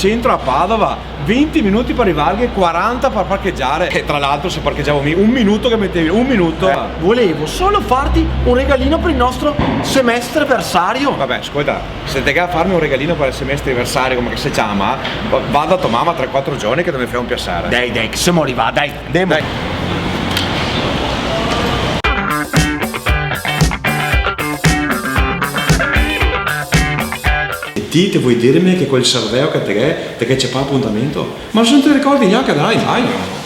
centro a Padova, 20 minuti per arrivare, 40 per parcheggiare. E tra l'altro se parcheggiavo un minuto che mettevi, un minuto. Volevo solo farti un regalino per il nostro semestre versario. Vabbè, ascolta, se te a farmi un regalino per il semestre anniversario, come che si chiama, vado a tua mamma 3-4 giorni che deve fare un piacere. Dai, che siamo arrivati, dai, andiamo. Dai. Te vuoi dirmi che quel serveo che te c'è pas appuntamento? Ma se non ti ricordi neanche, dai.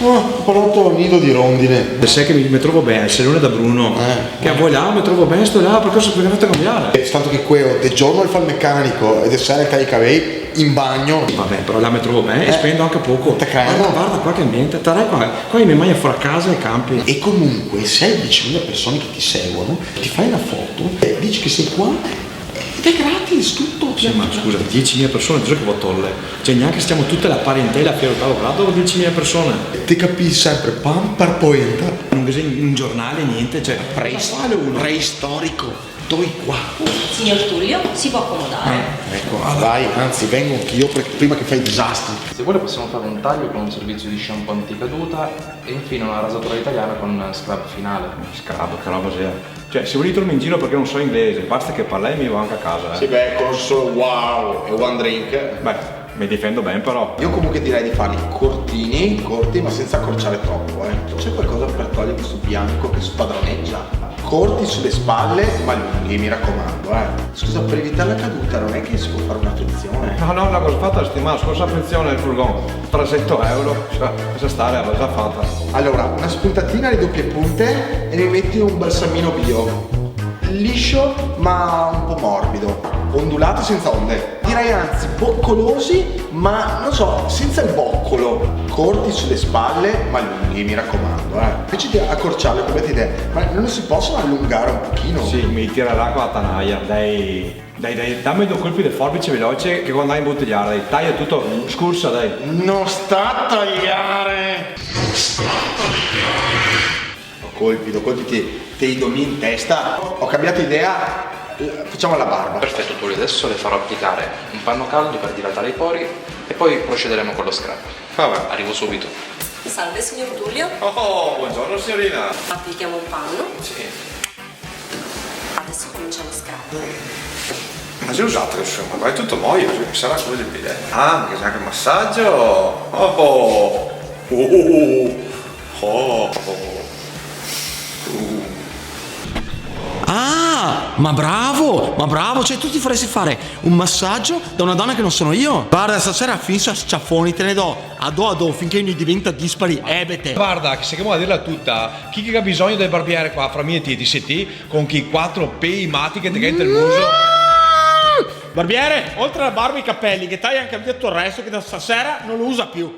Ho parlato al nido di rondine. Sai che mi trovo bene, il salone da Bruno. Che a voi là mi trovo bene, sto là, perché sono venuto a cambiare. Tanto che quello del giorno il fa il meccanico e del sera il taglia i capelli in bagno. Vabbè, però là mi trovo bene e spendo anche poco. Te credo. Guarda qua che ambiente, tarai qua mi mangia fuori casa e campi. E comunque se hai 10.000 persone che ti seguono, ti fai una foto e dici che sei qua ed è gratis tutto. Sì, ma scusa, 10.000 persone, tu sai che vuoi tolle? Cioè neanche stiamo tutta la parentela a Piero Ottavo Grado, 10.000 persone. Ti capisci sempre, pam per poenta. Non che in giornale, niente, cioè Preistorico. Dove qua? Signor Tullio, si può accomodare. Ecco, vai, anzi vengo anch'io prima che fai disastri. Se vuole possiamo fare un taglio con un servizio di shampoo anticaduta e infine una rasatura italiana con scrub finale. Scrabo, che roba sia. Cioè, se volete tornare in giro perché non so inglese, basta che parli e mi va anche a casa. Sì, beh, con solo wow e one drink. Beh, mi difendo bene però. Io comunque direi di farli corti ma senza accorciare troppo, C'è qualcosa per togliere questo bianco che spadroneggia? Corti sulle spalle ma lunghi, mi raccomando, Scusa, per evitare la caduta non è che si può fare una frizione? No, l'avevo fatta la settimana scorsa, frizione del furgone, 300 euro, cioè, questa stare l'ho già fatta. Allora, una spuntatina di doppie punte e mi metti un balsamino bio. Liscio ma un po' morbido, ondulato senza onde. Direi anzi boccolosi ma non so, senza il boccolo. Corti sulle spalle ma lunghi, mi raccomando, Invece di accorciarle come idea, ma non si possono allungare un pochino? Sì, mi tira l'acqua a tanaia, dai, dammi due colpi di forbice veloce che quando hai in bottigliare, dai, taglia tutto, scursa, dai. Non sta a tagliare! Colpi ti domini in testa. Ho cambiato idea, facciamo la barba. Perfetto Tullio, adesso le farò applicare un panno caldo per dilatare i pori e poi procederemo con lo scrub. Vabbè. Arrivo subito. Salve signor Tullio, Oh, buongiorno signorina. applichiamo un panno, Sì. adesso comincia lo scrub. Ma già usato insomma, vai tutto moio, sarà come del piede. Ah, che c'è anche il massaggio. Ah, ma bravo, cioè tu ti faresti fare un massaggio da una donna che non sono io? Guarda, stasera finisco a sciaffoni, te ne do a do finché non diventa dispari, ebete. Guarda, se che vuoi dirla tutta, chi che ha bisogno del barbiere qua, fra me e te, ti senti con chi 4 pei mati che ti canta il muso. Barbiere, oltre alla barba e i capelli, che taglia anche via tutto il resto, che da stasera non lo usa più.